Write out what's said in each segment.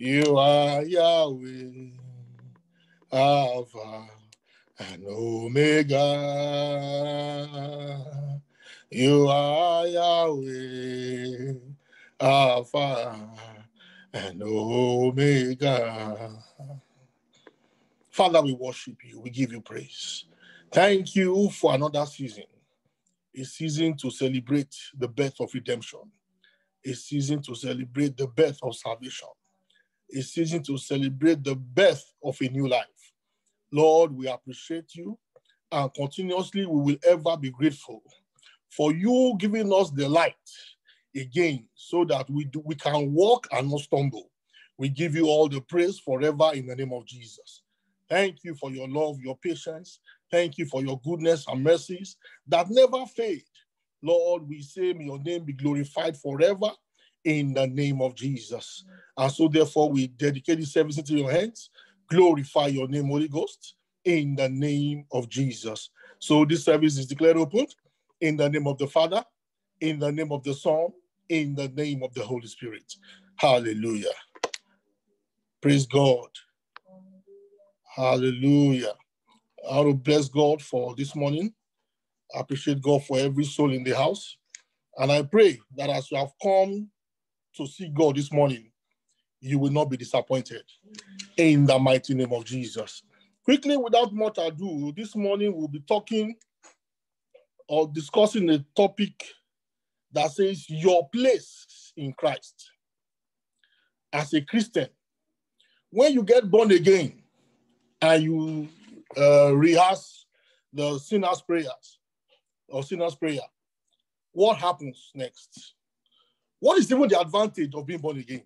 You are Yahweh, Alpha and Omega. You are Yahweh, Alpha and Omega. Father, we worship you. We give you praise. Thank you for another season. A season to celebrate the birth of redemption. A season to celebrate the birth of salvation. A season to celebrate the birth of a new life. Lord, we appreciate you, and continuously we will ever be grateful for you giving us the light again so that we can walk and not stumble. We give you all the praise forever in the name of Jesus. Thank you for your love, your patience. Thank you for your goodness and mercies that never fade. Lord, we say, may your name be glorified forever in the name of Jesus. And so therefore, we dedicate this service into your hands. Glorify your name, Holy Ghost, in the name of Jesus. So this service is declared open in the name of the Father, in the name of the Son, in the name of the Holy Spirit. Hallelujah. Praise God. Hallelujah. I want to bless God for this morning. I appreciate God for every soul in the house. And I pray that as you have come to see God this morning, you will not be disappointed in the mighty name of Jesus. Quickly, without much ado, this morning we'll be talking or discussing a topic that says your place in Christ. As a Christian, when you get born again and you rehearse the sinner's prayers or sinner's prayer, what happens next? What is even the advantage of being born again?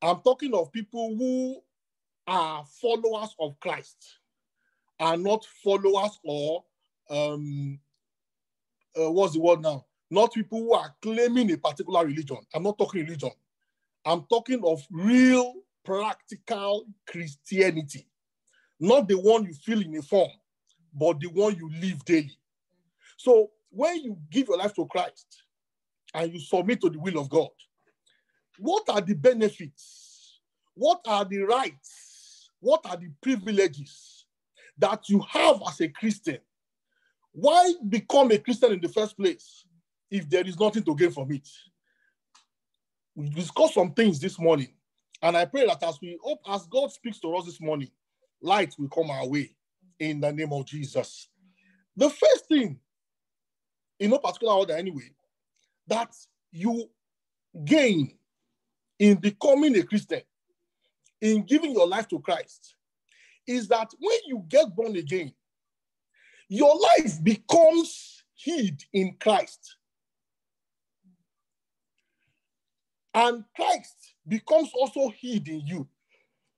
I'm talking of people who are followers of Christ, are not followers or, what's the word now? Not people who are claiming a particular religion. I'm not talking religion. I'm talking of real, practical Christianity. Not the one you feel in a form, but the one you live daily. So when you give your life to Christ and you submit to the will of God, what are the benefits? What are the rights? What are the privileges that you have as a Christian? Why become a Christian in the first place if there is nothing to gain from it? We discussed some things this morning, and I pray that as God speaks to us this morning, light will come our way in the name of Jesus. The first thing, in no particular order anyway, that you gain in becoming a Christian, in giving your life to Christ, is that when you get born again, your life becomes hid in Christ. And Christ becomes also hid in you.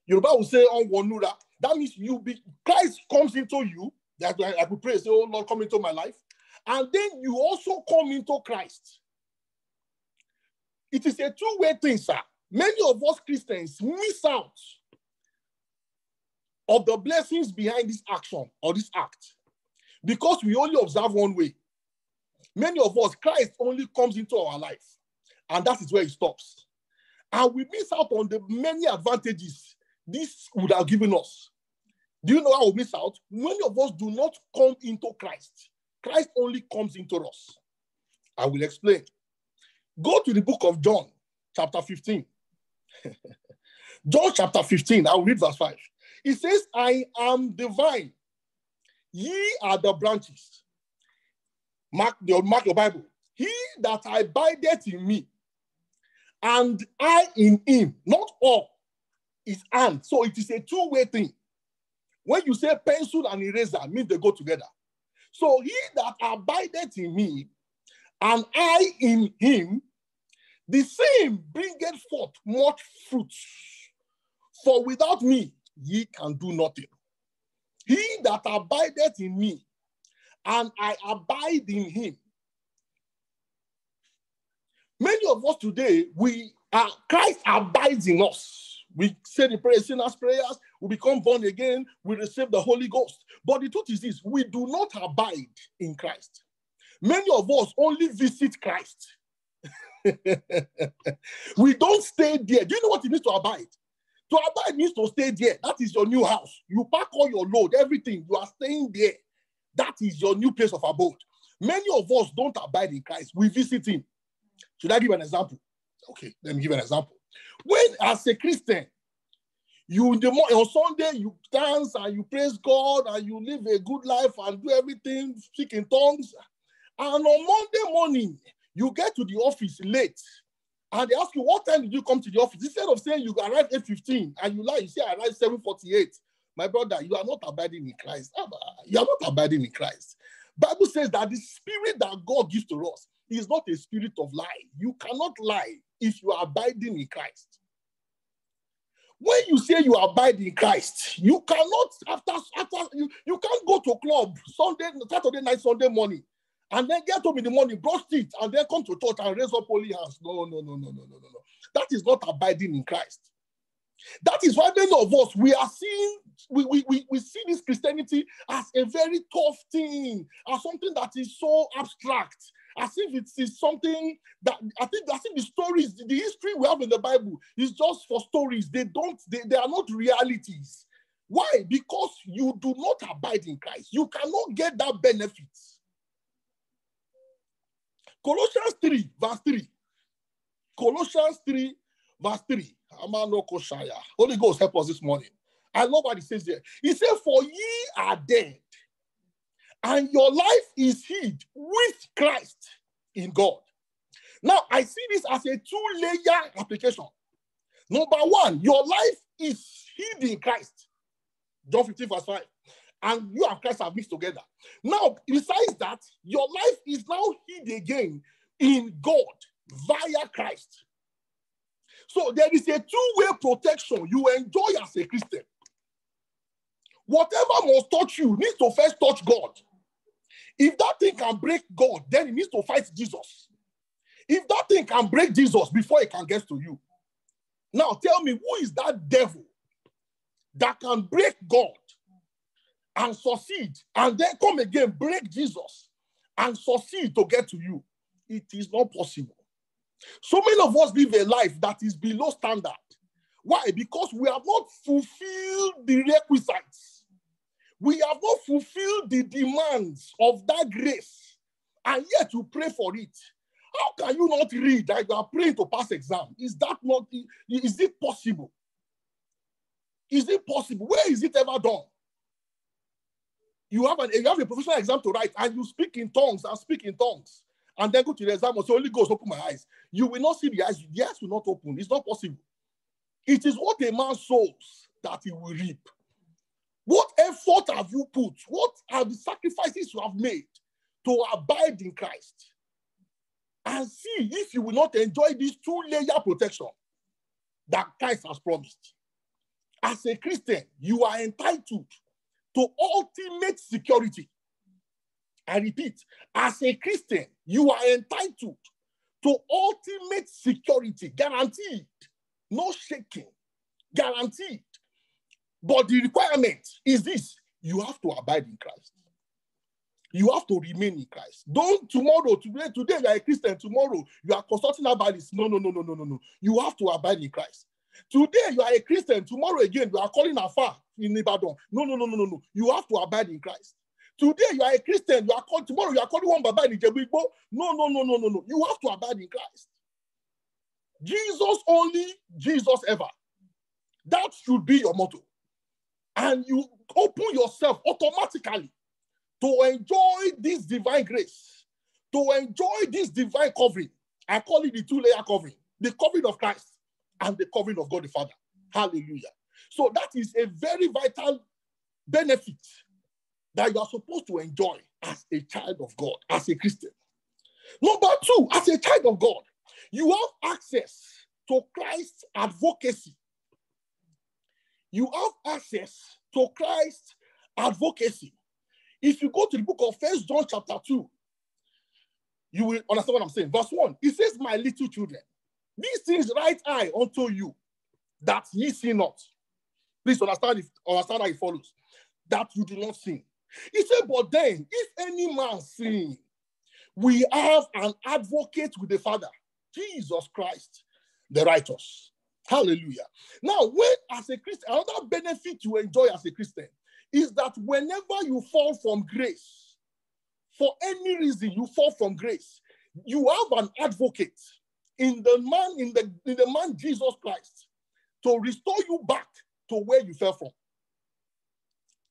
Yoruba will say, on Wanura. That means Christ comes into you. That I could pray, say, oh Lord, come into my life. And then you also come into Christ. It is a two-way thing, sir. Many of us Christians miss out of the blessings behind this action or this act because we only observe one way. Many of us, Christ only comes into our life, and that is where it stops. And we miss out on the many advantages this would have given us. Do you know how we miss out? Many of us do not come into Christ. Christ only comes into us. I will explain. Go to the book of John, chapter 15. John chapter 15, I'll read verse 5. It says, I am the vine, ye are the branches. Mark your Bible. He that abideth in me, and I in him, not all, is and. So it is a two-way thing. When you say pencil and eraser, means they go together. So he that abideth in me, and I in him, the same bringeth forth much fruit. For without me, ye can do nothing. He that abideth in me, and I abide in him. Many of us today, Christ abides in us. We say the prayer, sinners' prayers, we become born again, we receive the Holy Ghost. But the truth is this, we do not abide in Christ. Many of us only visit Christ. We don't stay there. Do you know what it means to abide? To abide means to stay there. That is your new house. You pack all your load, everything. You are staying there. That is your new place of abode. Many of us don't abide in Christ. We visit him. Should I give an example? Okay, let me give an example. When, as a Christian, on Sunday, you dance and you praise God and you live a good life and do everything, speak in tongues. And on Monday morning, you get to the office late. And they ask you, what time did you come to the office? Instead of saying you arrived 8:15 and you lie, you say I arrived 7:48. My brother, you are not abiding in Christ. You are not abiding in Christ. Bible says that the spirit that God gives to us is not a spirit of lie. You cannot lie if you are abiding in Christ. When you say you abide in Christ, you cannot, you can't go to club Saturday night, Sunday morning, and then get home in the morning, brush teeth, and then come to church and raise up holy hands. No. That is not abiding in Christ. That is why many of us, we see this Christianity as a very tough thing, as something that is so abstract, as if it is something that, I think the stories, the history we have in the Bible is just for stories. They are not realities. Why? Because you do not abide in Christ. You cannot get that benefit. Colossians 3, verse 3. Colossians 3, verse 3. Holy Ghost, help us this morning. I love what he says there. He said, for ye are dead, and your life is hid with Christ in God. Now, I see this as a two-layer application. Number one, your life is hid in Christ. John 15, verse 5. And you and Christ are mixed together. Now, besides that, your life is now hid again in God via Christ. So there is a two-way protection you enjoy as a Christian. Whatever must touch you needs to first touch God. If that thing can break God, then it needs to fight Jesus. If that thing can break Jesus before it can get to you. Now tell me, who is that devil that can break God and succeed and then come again, break Jesus and succeed to get to you? It is not possible. So many of us live a life that is below standard. Why? Because we have not fulfilled the requisites. We have not fulfilled the demands of that grace, and yet you pray for it. How can you not read that you are praying to pass exam? Is it possible? Is it possible? Where is it ever done? You have a professional exam to write, and you speak in tongues and speak in tongues. And then go to the exam and say, Holy Ghost, open my eyes. You will not see the eyes. The eyes will not open. It's not possible. It is what a man sows that he will reap. What effort have you put? What are the sacrifices you have made to abide in Christ? And see if you will not enjoy this two-layer protection that Christ has promised. As a Christian, you are entitled to ultimate security. I repeat, as a Christian, you are entitled to ultimate security, guaranteed, no shaking, guaranteed. But the requirement is this: you have to abide in Christ. You have to remain in Christ. Don't today you are a Christian, tomorrow you are consulting about this. No. You have to abide in Christ. Today you are a Christian, tomorrow again you are calling afar in Ibadan. No. You have to abide in Christ. Today you are a Christian, tomorrow you are calling one Baba in Ijebu. No. You have to abide in Christ. Jesus only, Jesus ever. That should be your motto. And you open yourself automatically to enjoy this divine grace, to enjoy this divine covering. I call it the two-layer covering, the covering of Christ and the covering of God the Father. Hallelujah. So that is a very vital benefit that you are supposed to enjoy as a child of God, as a Christian. Number two, as a child of God, you have access to Christ's advocacy. You have access to Christ's advocacy. If you go to the book of 1 John chapter 2, you will understand what I'm saying. Verse 1, it says, my little children, these things write I unto you, that ye sin not. Please understand how it follows. That you do not sin. He said, but then, if any man sin, we have an advocate with the Father, Jesus Christ, the righteous. Hallelujah. Now, when as a Christian, another benefit you enjoy as a Christian is that whenever you fall from grace, for any reason you fall from grace, you have an advocate in the man Jesus Christ to restore you back to where you fell from.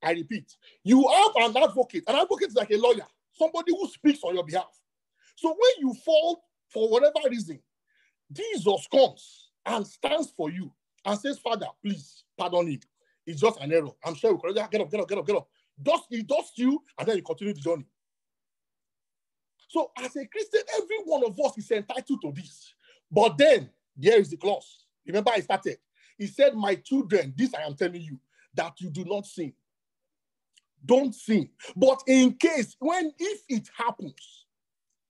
I repeat, you have an advocate. An advocate is like a lawyer, somebody who speaks on your behalf. So when you fall for whatever reason, Jesus comes and stands for you and says, Father, please pardon him. It's just an error. I'm sure we can get up. He does you, and then you continue the journey. So as a Christian, every one of us is entitled to this. But then there is the clause. Remember, I started. He said, my children, this I am telling you, that you do not sin. Don't sin. But in case, if it happens,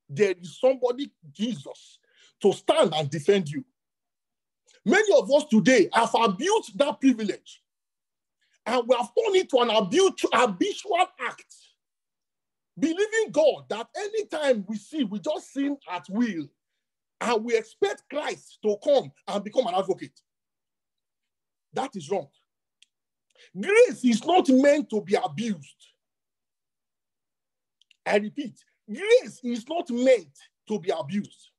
there is somebody, Jesus, to stand and defend you. Many of us today have abused that privilege. And we have turned it to an habitual act. Believing God that anytime we sin, we just sin at will. And we expect Christ to come and become an advocate. That is wrong. Grace is not meant to be abused. I repeat, grace is not meant to be abused.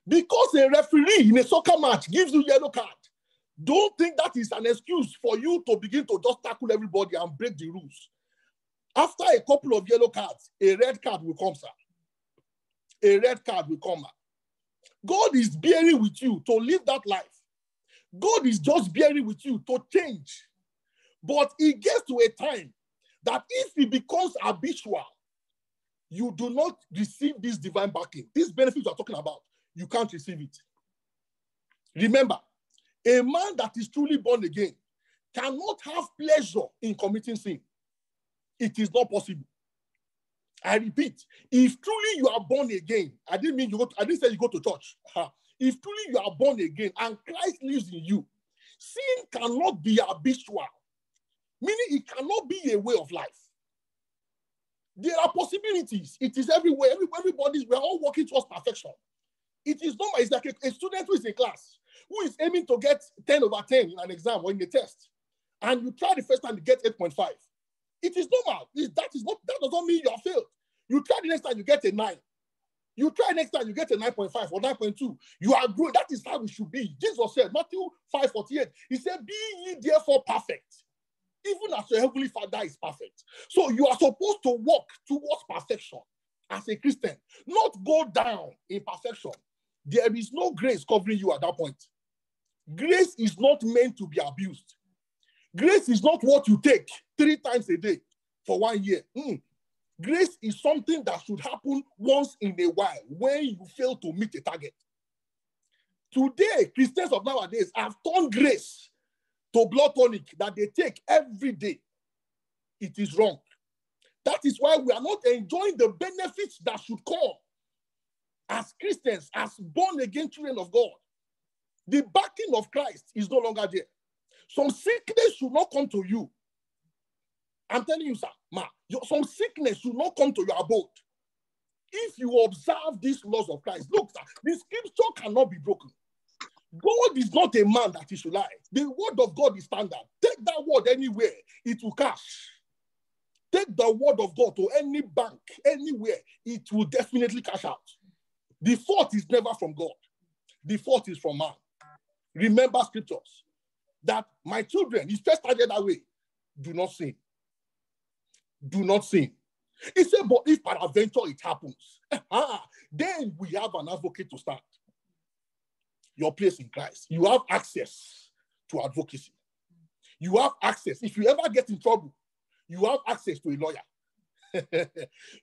Because a referee in a soccer match gives you a yellow card, don't think that is an excuse for you to begin to just tackle everybody and break the rules. After a couple of yellow cards, a red card will come, sir. A red card will come. God is bearing with you to live that life. God is just bearing with you to change. But it gets to a time that if it becomes habitual, you do not receive this divine backing. These benefits we're talking about, you can't receive it. Remember, a man that is truly born again cannot have pleasure in committing sin. It is not possible. I repeat, if truly you are born again, I didn't say you go to church. If truly you are born again and Christ lives in you, sin cannot be habitual. Meaning it cannot be a way of life. There are possibilities. It is everywhere. We're all working towards perfection. It is normal. It's like a student who is in class, who is aiming to get 10 over 10 in an exam or in a test. And you try the first time to get 8.5. It is normal. That does not mean you are failed. You try the next time, you get a 9. You try next time, you get a 9.5 or 9.2. You are growing. That is how it should be. Jesus said, Matthew 5:48, he said, be ye therefore perfect, even as your heavenly Father is perfect. So you are supposed to walk towards perfection as a Christian, not go down in perfection. There is no grace covering you at that point. Grace is not meant to be abused. Grace is not what you take 3 times a day for 1 year. Grace is something that should happen once in a while when you fail to meet a target. Today, Christians of nowadays have turned grace to blood tonic that they take every day. It is wrong. That is why we are not enjoying the benefits that should come as Christians, as born-again children of God. The backing of Christ is no longer there. Some sickness should not come to you. I'm telling you, sir, some sickness should not come to your abode. If you observe these laws of Christ, look, sir, the scripture cannot be broken. God is not a man that he should lie. The word of God is standard. Take that word anywhere, it will cash. Take the word of God to any bank, anywhere, it will definitely cash out. The fault is never from God. The fault is from man. Remember scriptures that my children, he first started that way. Do not sin. Do not sin. He said, but if peradventure it happens, then we have an advocate to start. Your place in Christ. You have access to advocacy. You have access. If you ever get in trouble, you have access to a lawyer.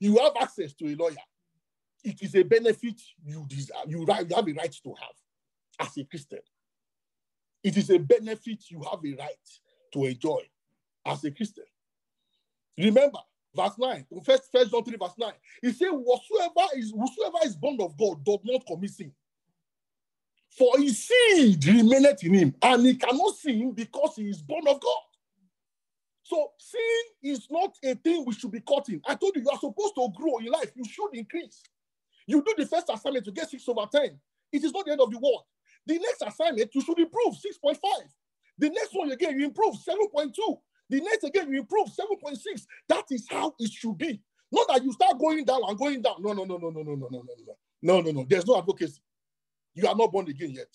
You have access to a lawyer. It is a benefit you deserve. You have a right to have as a Christian. It is a benefit you have a right to enjoy as a Christian. Remember, verse 9, First John 3, verse 9. He said, whosoever is born of God does not commit sin. For his seed remaineth in him, and he cannot sin because he is born of God. So sin is not a thing we should be caught in. I told you, you are supposed to grow in life. You should increase. You do the first assignment, you get 6 over 10. It is not the end of the world. The next assignment, you should improve 6.5. The next one again, you improve 7.2. The next again, you improve 7.6. That is how it should be. Not that you start going down and going down. No. No. There's no advocacy. You are not born again yet.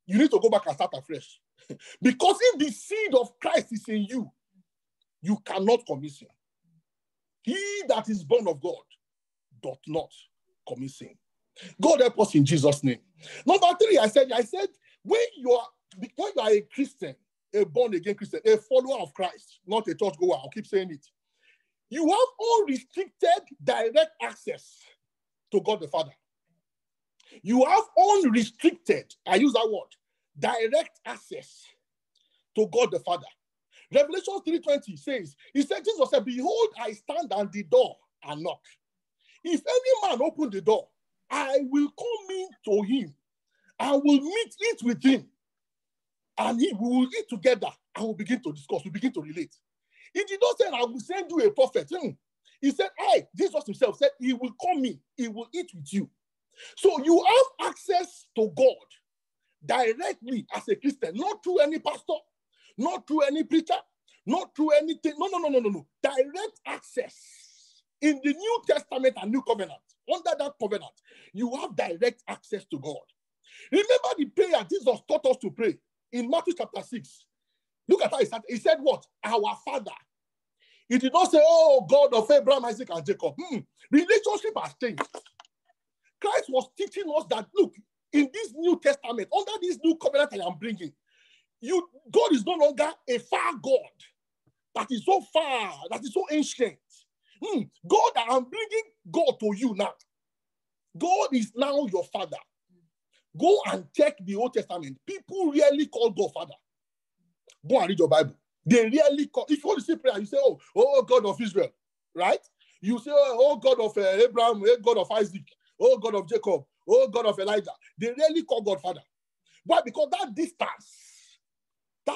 You need to go back and start afresh. Because if the seed of Christ is in you, you cannot commit sin. He that is born of God doth not commit sin. God help us in Jesus' name. Number 3, I said, when you are a Christian, a born-again Christian, a follower of Christ, not a churchgoer, I'll keep saying it, you have unrestricted direct access to God the Father. You have unrestricted, I use that word, direct access to God the Father. Revelation 3:20 says, Jesus said, behold, I stand at the door and knock. If any man open the door, I will come in to him. I will eat with him. And we will eat together and we'll begin to discuss, we'll begin to relate. He did not say, I will send you a prophet. He said, Jesus himself said, he will come in, he will eat with you. So you have access to God directly as a Christian, not through any pastor, not through any preacher, not through anything. No. Direct access. In the New Testament and New Covenant, under that covenant, you have direct access to God. Remember the prayer Jesus taught us to pray in Matthew chapter 6. Look at how he started. He said what? Our Father. He did not say, oh, God of Abraham, Isaac, and Jacob. Relationship has changed. Christ was teaching us that, look, in this New Testament, under this new covenant I am bringing, God is no longer a far God that is so far, that is so ancient. God, I am bringing God to you now. God is now your Father. Go and check the Old Testament. People really call God Father. Go and read your Bible. They really call. If you want to say prayer, you say, oh God of Israel, right? You say, oh God of Abraham, oh God of Isaac, oh God of Jacob, oh God of Elijah. They really call God Father. Why? Because that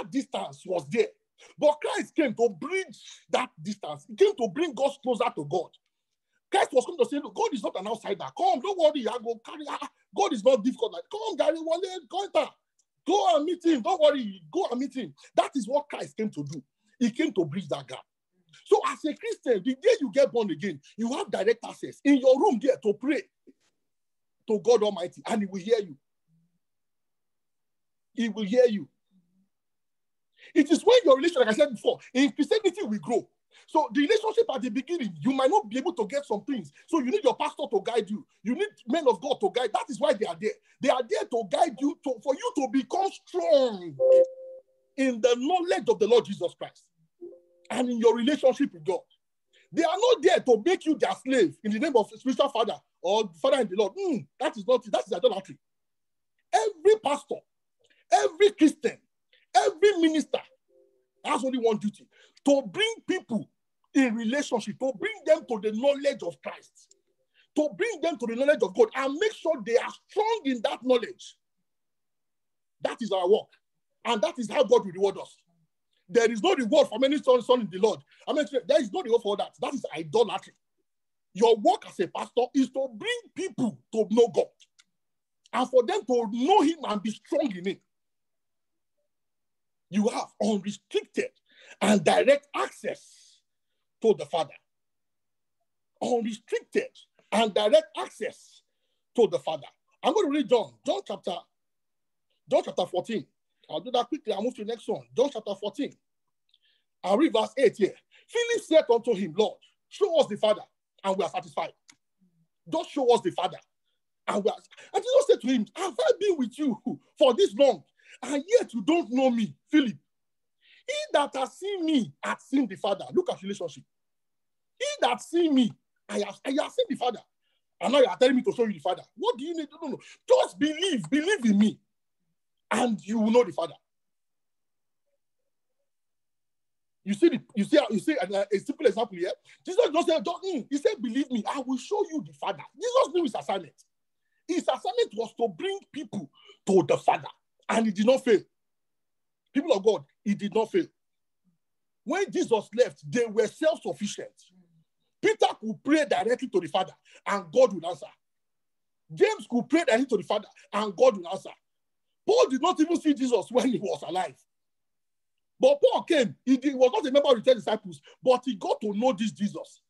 distance was there. But Christ came to bridge that distance. He came to bring us closer to God. Christ was coming to say, look, God is not an outsider. Come, don't worry, I go carry. God is not difficult. Come, Gary, go and meet him. Don't worry, go and meet him. That is what Christ came to do. He came to bridge that gap. So as a Christian, the day you get born again, you have direct access in your room there to pray to God Almighty, and he will hear you. He will hear you. It is when your relationship, like I said before, in Christianity we grow. So the relationship at the beginning, you might not be able to get some things. So you need your pastor to guide you. You need men of God to guide. That is why they are there. They are there to guide you, for you to become strong in the knowledge of the Lord Jesus Christ and in your relationship with God. They are not there to make you their slave in the name of spiritual father or father in the Lord. That is idolatry. Every pastor, every Christian, every minister has only one duty: to bring people in relationship, to bring them to the knowledge of Christ, to bring them to the knowledge of God, and make sure they are strong in that knowledge. That is our work, and that is how God will reward us. There is no reward for many sons in the Lord. There is no reward for that. That is idolatry. Your work as a pastor is to bring people to know God, and for them to know him and be strong in him. You have unrestricted and direct access to the Father. Unrestricted and direct access to the Father. I'm going to read John chapter 14. I'll do that quickly. I'll move to the next one. John chapter 14. I'll read verse 8 here. Philip said unto him, Lord, show us the Father, and we are satisfied. Just show us the Father. And Jesus said to him, have I been with you for this long, and yet you don't know me, Philip? He that has seen me has seen the Father. Look at relationship. He that seen me, I have seen the Father. And now you are telling me to show you the Father. What do you need? No. Just believe in me, and you will know the Father. You see a simple example here. Jesus just said, he said, believe me, I will show you the Father. Jesus knew his assignment. His assignment was to bring people to the Father, and he did not fail. People of God, he did not fail. When Jesus left, they were self-sufficient. Peter could pray directly to the Father, and God would answer. James could pray directly to the Father, and God will answer. Paul did not even see Jesus when he was alive. But Paul came. He was not a member of the 10 disciples, but he got to know this Jesus.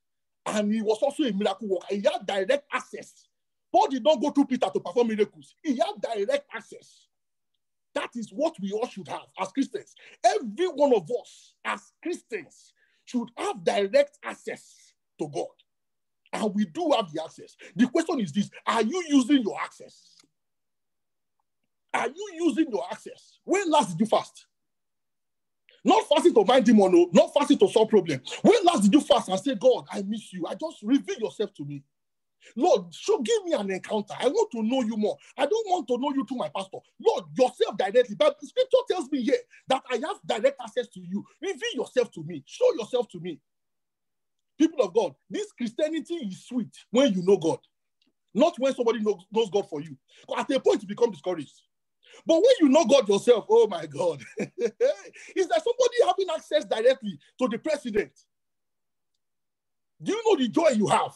And he was also a miracle worker. He had direct access. Paul did not go through Peter to perform miracles. He had direct access. That is what we all should have as Christians. Every one of us as Christians should have direct access to God. And we do have the access. The question is this: are you using your access? Are you using your access? When last did you fast? Not fasting to mind demon, not fasting to solve problem. When last did you fast and say, God, I miss you? I just reveal yourself to me. Lord, give me an encounter. I want to know you more. I don't want to know you through my pastor. Lord, yourself directly. But the scripture tells me here that I have direct access to you. Reveal yourself to me. Show yourself to me. People of God, this Christianity is sweet when you know God. Not when somebody knows God for you. At a point, you become discouraged. But when you know God yourself, oh my God. Is there somebody having access directly to the president? Do you know the joy you have?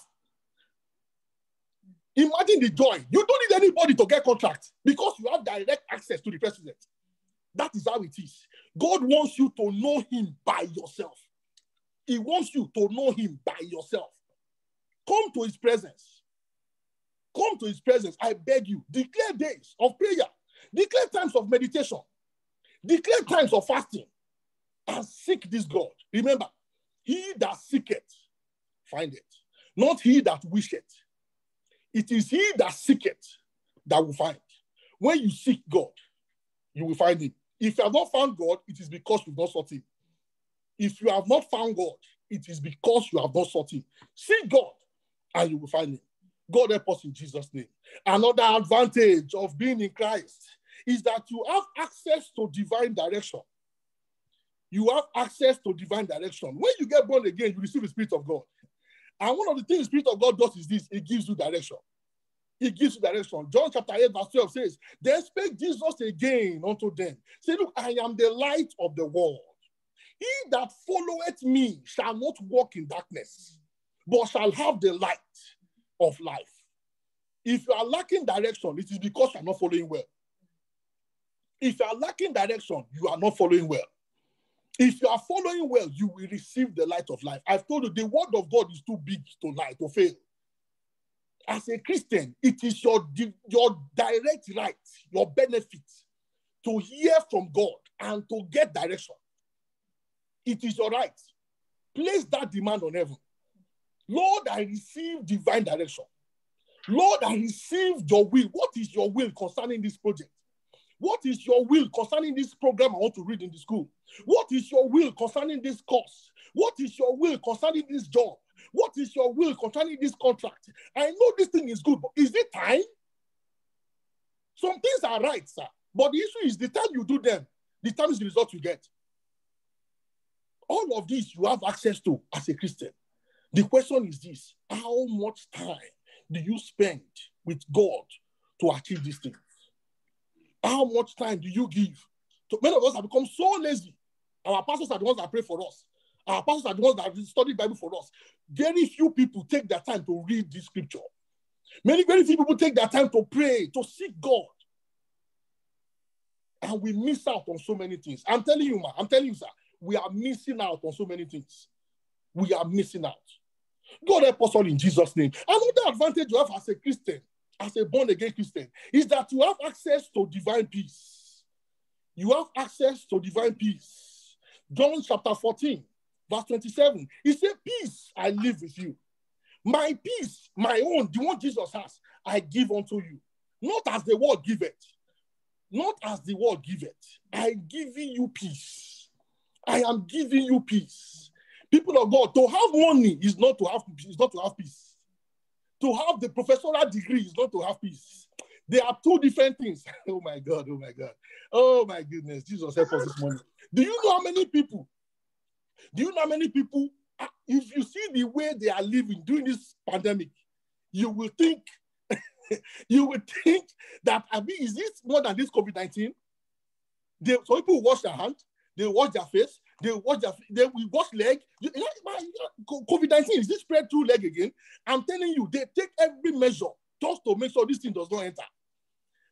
Imagine the joy. You don't need anybody to get contract because you have direct access to the president. That is how it is. God wants you to know him by yourself. He wants you to know him by yourself. Come to his presence. Come to his presence. I beg you. Declare days of prayer. Declare times of meditation. Declare times of fasting. And seek this God. Remember, he that seeketh, findeth. Not he that wisheth. It is he that seeketh that will find. When you seek God, you will find him. If you have not found God, it is because you've not sought him. If you have not found God, it is because you have not sought him. Seek God, and you will find him. God help us in Jesus' name. Another advantage of being in Christ is that you have access to divine direction. You have access to divine direction. When you get born again, you receive the Spirit of God. And one of the things the Spirit of God does is this: it gives you direction. It gives you direction. John chapter 8, verse 12 says, Then spake Jesus again unto them. Say, look, I am the light of the world. He that followeth me shall not walk in darkness, but shall have the light of life. If you are lacking direction, it is because you are not following well. If you are lacking direction, you are not following well. If you are following well, you will receive the light of life. I've told you, the word of God is too big to lie, to fail. As a Christian, it is your direct right, your benefit to hear from God and to get direction. It is your right. Place that demand on heaven. Lord, I receive divine direction. Lord, I receive your will. What is your will concerning this project? What is your will concerning this program I want to read in the school? What is your will concerning this course? What is your will concerning this job? What is your will concerning this contract? I know this thing is good, but is it time? Some things are right, sir. But the issue is the time you do them, determines the result you get. All of this you have access to as a Christian. The question is this: how much time do you spend with God to achieve these things? How much time do you give? Many of us have become so lazy. Our pastors are the ones that pray for us. Our pastors are the ones that study the Bible for us. Very few people take their time to read this scripture. Very few people take their time to pray, to seek God. And we miss out on so many things. I'm telling you, sir, we are missing out on so many things. We are missing out. God help us all in Jesus' name. Another advantage you have as a Christian, as a born-again Christian, is that you have access to divine peace. You have access to divine peace. John chapter 14, verse 27, he said, peace I live with you. My peace, my own, the one Jesus has, I give unto you. Not as the world giveth. Not as the world giveth. I am giving you peace. I am giving you peace. People of God, to have money is not to have peace. To have the professional degree is not to have peace. They are two different things. Oh my God, oh my God. Oh my goodness, Jesus help us this morning. Do you know how many people, if you see the way they are living during this pandemic, you will think that, is this more than this COVID-19? Some people wash their hands, they wash their face, they will wash leg. COVID-19, is this spread through leg again? I'm telling you, they take every measure just to make sure this thing does not enter.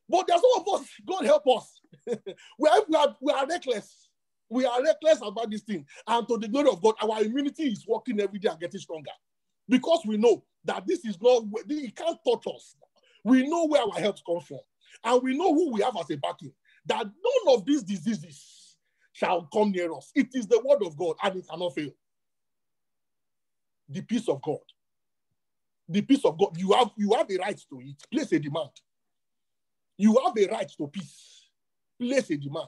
But there's some of us, God help us. we are reckless. We are reckless about this thing. And to the glory of God, our immunity is working every day and getting stronger. Because we know that this is not, it can't touch us. We know where our help comes from. And we know who we have as a backing. That none of these diseases shall come near us. It is the word of God and it cannot fail. The peace of God. The peace of God. You have a right to it. Place a demand. You have a right to peace. Place a demand.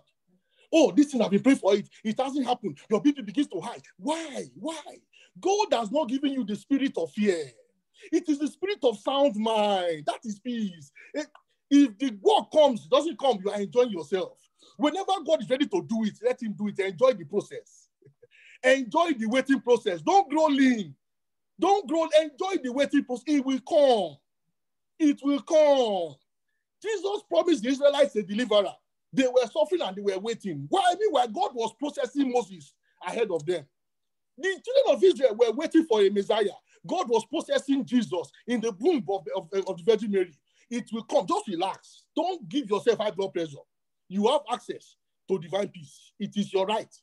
Oh, this thing I've been praying for it. It hasn't happened. Your BP begins to high. Why? Why? God has not given you the spirit of fear. It is the spirit of sound mind. That is peace. If the work comes, doesn't come, you are enjoying yourself. Whenever God is ready to do it, let him do it. Enjoy the process. Enjoy the waiting process. Don't grow lean. Don't grow. Enjoy the waiting process. It will come. It will come. Jesus promised the Israelites a deliverer. They were suffering and they were waiting. Why? Meanwhile, God was processing Moses ahead of them. The children of Israel were waiting for a Messiah. God was processing Jesus in the womb of the Virgin Mary. It will come. Just relax. Don't give yourself high blood pressure. You have access to divine peace. It is your right.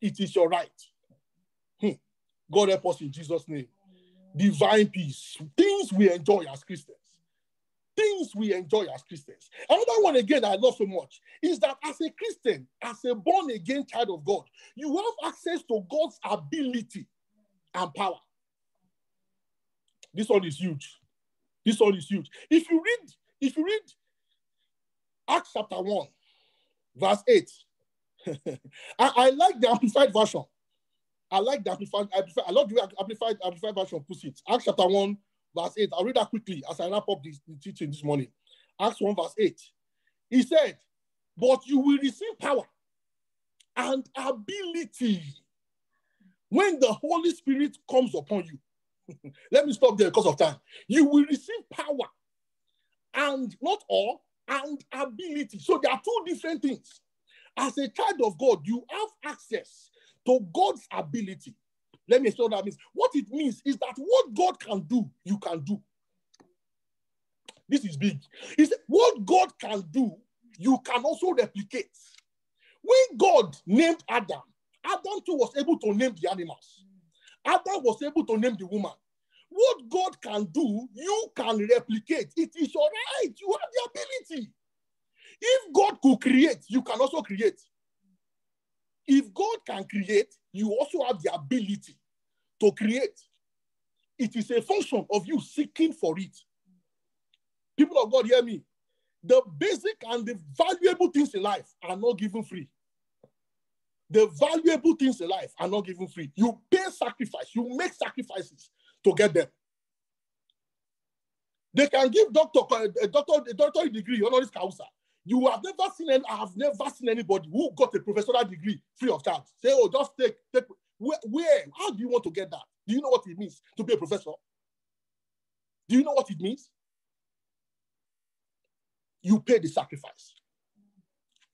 It is your right. God help us in Jesus' name. Divine peace. Things we enjoy as Christians. Things we enjoy as Christians. Another one again I love so much is that as a Christian, as a born-again child of God, you have access to God's ability and power. This one is huge. This one is huge. If you read Acts chapter 1, verse 8, I like the Amplified Version. I like the Amplified. I love the way Amplified Version puts it. Acts chapter 1, verse 8. I'll read that quickly as I wrap up the teaching this morning. Acts 1, verse 8. He said, but you will receive power and ability when the Holy Spirit comes upon you. Let me stop there because of time. You will receive power and not all, and ability. So there are two different things. As a child of God, you have access to God's ability. Let me explain what that means. What it means is that what God can do, you can do. This is big. It's what God can do, you can also replicate. When God named Adam, Adam too was able to name the animals. Adam was able to name the woman. What God can do, you can replicate. It is your right. You have the ability. If God could create, you can also create. If God can create, you also have the ability to create. It is a function of you seeking for it. People of God, hear me. The basic and the valuable things in life are not given free. The valuable things in life are not given free. You pay sacrifice. You make sacrifices to get them. They can give a doctorate degree, honoris causa. You have never seen, I have never seen anybody who got a professional degree free of charge. Say, oh, just take. Where? How do you want to get that? Do you know what it means to be a professor? Do you know what it means? You pay the sacrifice.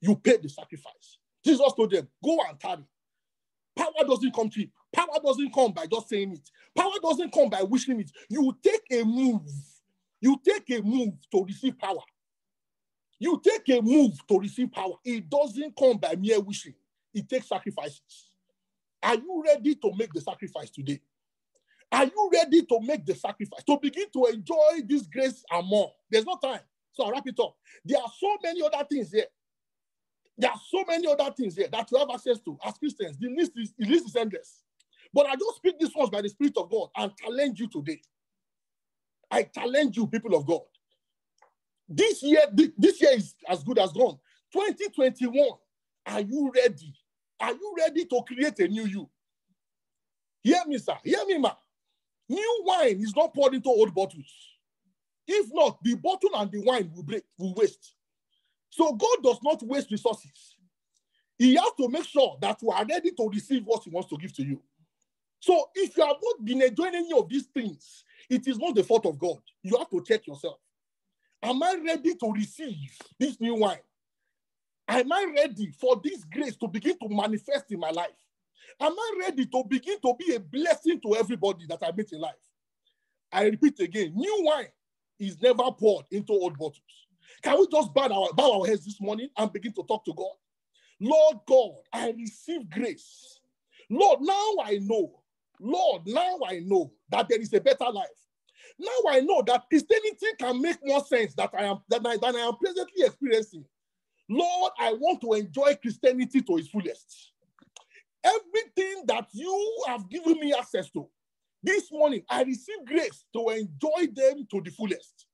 You pay the sacrifice. Jesus told them, go and tarry. Power doesn't come cheap. Power doesn't come by just saying it. Power doesn't come by wishing it. You take a move. You take a move to receive power. You take a move to receive power. It doesn't come by mere wishing. It takes sacrifices. Are you ready to make the sacrifice today? Are you ready to make the sacrifice? To begin to enjoy this grace and more? There's no time. So I'll wrap it up. There are so many other things here. There are so many other things here that you have access to as Christians. The list is endless. But I just speak these ones by the Spirit of God and challenge you today. I challenge you, people of God. This year is as good as gone. 2021, are you ready? Are you ready to create a new you? Hear me, sir. Hear me, ma. New wine is not poured into old bottles. If not, the bottle and the wine will waste. So God does not waste resources. He has to make sure that you are ready to receive what he wants to give to you. So if you have not been enjoying any of these things, it is not the fault of God. You have to check yourself. Am I ready to receive this new wine? Am I ready for this grace to begin to manifest in my life? Am I ready to begin to be a blessing to everybody that I meet in life? I repeat again, new wine is never poured into old bottles. Can we just bow our heads this morning and begin to talk to God? Lord God, I receive grace. Lord, now I know. Lord, now I know that there is a better life. Now I know that Christianity can make more sense than I am presently experiencing. Lord, I want to enjoy Christianity to its fullest. Everything that you have given me access to, this morning, I receive grace to enjoy them to the fullest.